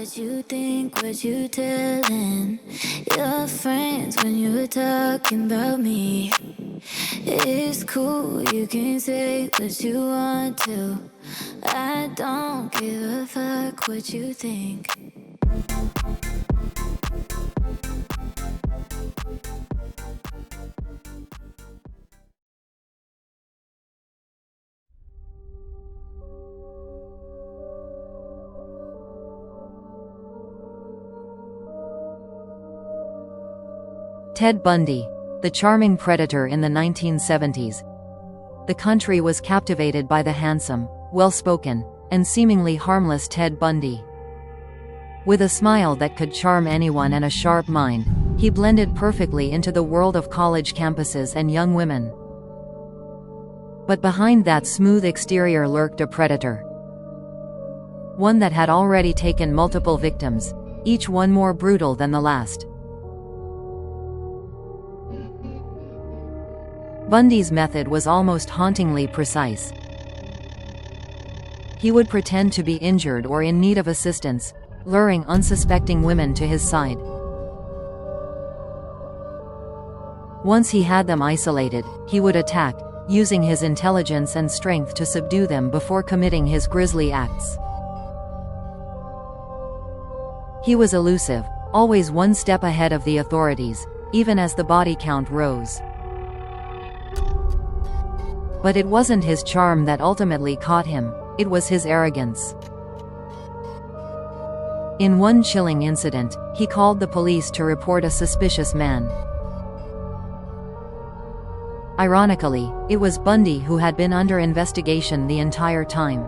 what you think, what you telling your friends when you're talking about me. It's cool, you can say what you want to. I don't give a fuck what you think. Ted Bundy, the charming predator in the 1970s. The country was captivated by the handsome, well-spoken, and seemingly harmless Ted Bundy. With a smile that could charm anyone and a sharp mind, he blended perfectly into the world of college campuses and young women. But behind that smooth exterior lurked a predator. One that had already taken multiple victims, each one more brutal than the last. Bundy's method was almost hauntingly precise. He would pretend to be injured or in need of assistance, luring unsuspecting women to his side. Once he had them isolated, he would attack, using his intelligence and strength to subdue them before committing his grisly acts. He was elusive, always one step ahead of the authorities, even as the body count rose. But it wasn't his charm that ultimately caught him, it was his arrogance. In one chilling incident, he called the police to report a suspicious man. Ironically, it was Bundy who had been under investigation the entire time.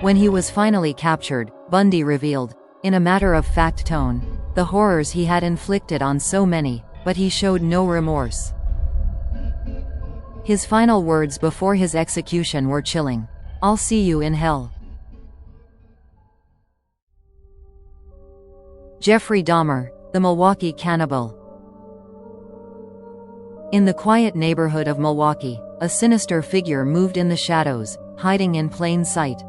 When he was finally captured, Bundy revealed, in a matter-of-fact tone, the horrors he had inflicted on so many, but he showed no remorse. His final words before his execution were chilling. "I'll see you in hell." Jeffrey Dahmer, the Milwaukee cannibal. In the quiet neighborhood of Milwaukee, a sinister figure moved in the shadows, hiding in plain sight.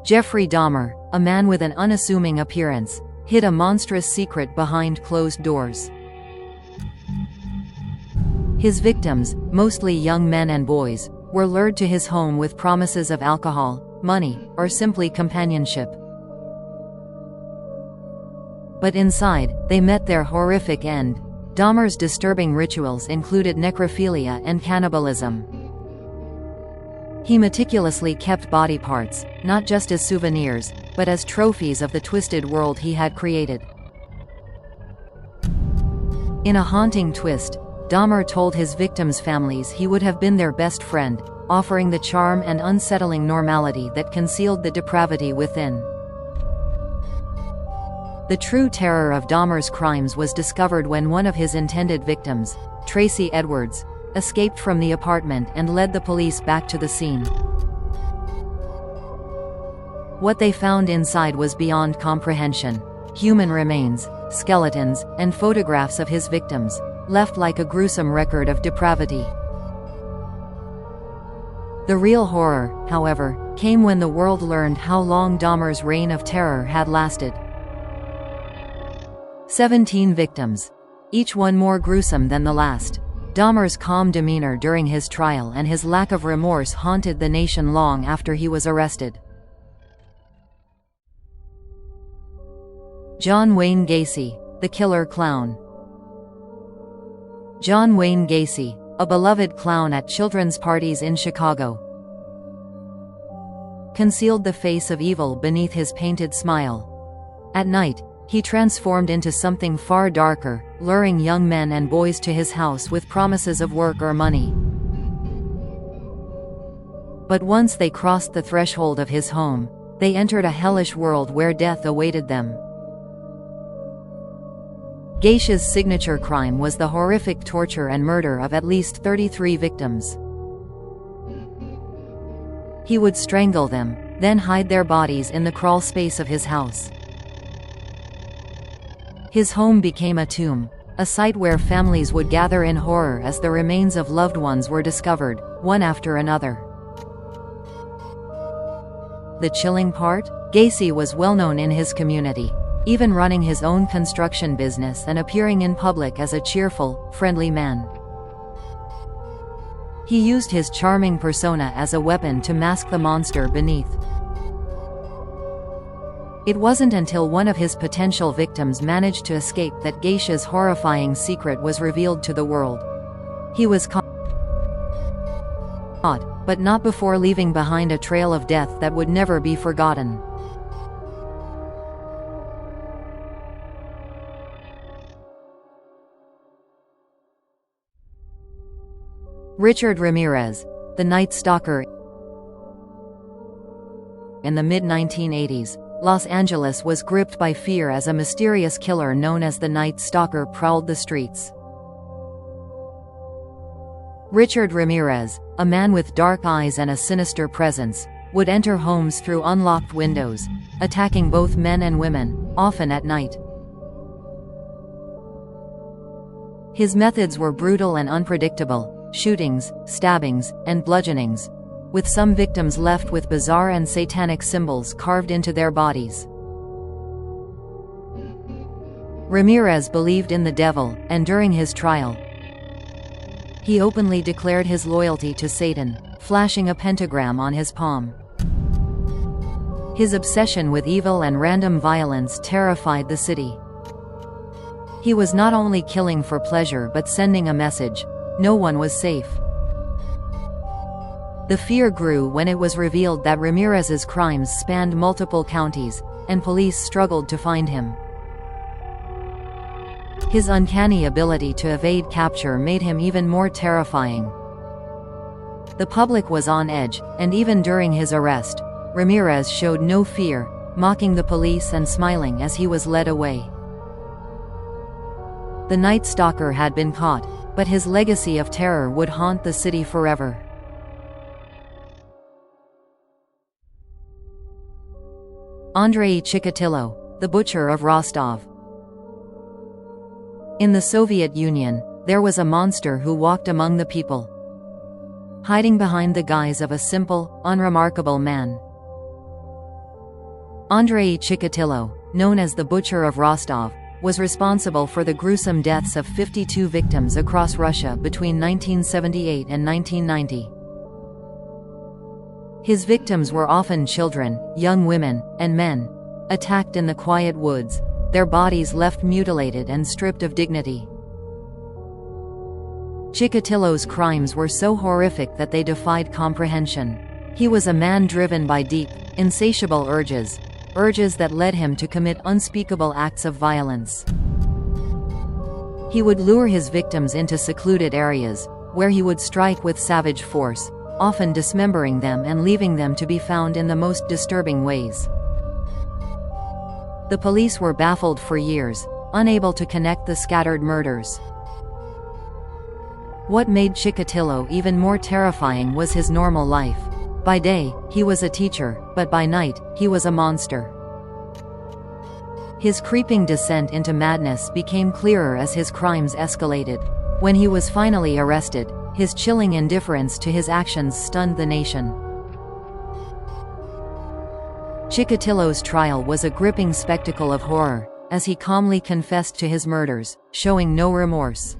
Jeffrey Dahmer, a man with an unassuming appearance, hid a monstrous secret behind closed doors. His victims, mostly young men and boys, were lured to his home with promises of alcohol, money, or simply companionship. But inside, they met their horrific end. Dahmer's disturbing rituals included necrophilia and cannibalism. He meticulously kept body parts, not just as souvenirs, but as trophies of the twisted world he had created. In a haunting twist, Dahmer told his victims' families he would have been their best friend, offering the charm and unsettling normality that concealed the depravity within. The true terror of Dahmer's crimes was discovered when one of his intended victims, Tracy Edwards, escaped from the apartment and led the police back to the scene. What they found inside was beyond comprehension. Human remains, skeletons, and photographs of his victims, left like a gruesome record of depravity. The real horror, however, came when the world learned how long Dahmer's reign of terror had lasted. 17 victims. Each one more gruesome than the last. Dahmer's calm demeanor during his trial and his lack of remorse haunted the nation long after he was arrested. John Wayne Gacy, the killer clown. John Wayne Gacy, a beloved clown at children's parties in Chicago, concealed the face of evil beneath his painted smile. At night, he transformed into something far darker, luring young men and boys to his house with promises of work or money. But once they crossed the threshold of his home, they entered a hellish world where death awaited them. Gacy's signature crime was the horrific torture and murder of at least 33 victims. He would strangle them, then hide their bodies in the crawl space of his house. His home became a tomb, a site where families would gather in horror as the remains of loved ones were discovered, one after another. the chilling part? Gacy was well known in his community, even running his own construction business and appearing in public as a cheerful, friendly man. He used his charming persona as a weapon to mask the monster beneath. It wasn't until one of his potential victims managed to escape that Gacy's horrifying secret was revealed to the world. He was caught, but not before leaving behind a trail of death that would never be forgotten. Richard Ramirez, the Night Stalker. In the mid-1980s, Los Angeles was gripped by fear as a mysterious killer known as the Night Stalker prowled the streets. Richard Ramirez, a man with dark eyes and a sinister presence, would enter homes through unlocked windows, attacking both men and women, often at night. His methods were brutal and unpredictable: shootings, stabbings, and bludgeonings, with some victims left with bizarre and satanic symbols carved into their bodies. Ramirez believed in the devil, and during his trial, he openly declared his loyalty to Satan, flashing a pentagram on his palm. His obsession with evil and random violence terrified the city. He was not only killing for pleasure but sending a message: no one was safe. The fear grew when it was revealed that Ramirez's crimes spanned multiple counties, and police struggled to find him. His uncanny ability to evade capture made him even more terrifying. The public was on edge, and even during his arrest, Ramirez showed no fear, mocking the police and smiling as he was led away. The Night Stalker had been caught, but his legacy of terror would haunt the city forever. Andrei Chikatilo, the Butcher of Rostov. In the Soviet Union, there was a monster who walked among the people, hiding behind the guise of a simple, unremarkable man. Andrei Chikatilo, known as the Butcher of Rostov, was responsible for the gruesome deaths of 52 victims across Russia between 1978 and 1990. His victims were often children, young women, and men, attacked in the quiet woods, their bodies left mutilated and stripped of dignity. Chikatilo's crimes were so horrific that they defied comprehension. He was a man driven by deep, insatiable urges that led him to commit unspeakable acts of violence. He would lure his victims into secluded areas, where he would strike with savage force, often dismembering them and leaving them to be found in the most disturbing ways. The police were baffled for years, unable to connect the scattered murders. What made Chikatilo even more terrifying was his normal life. By day, he was a teacher, but by night, he was a monster. His creeping descent into madness became clearer as his crimes escalated. When he was finally arrested, his chilling indifference to his actions stunned the nation. Chikatilo's trial was a gripping spectacle of horror, as he calmly confessed to his murders, showing no remorse.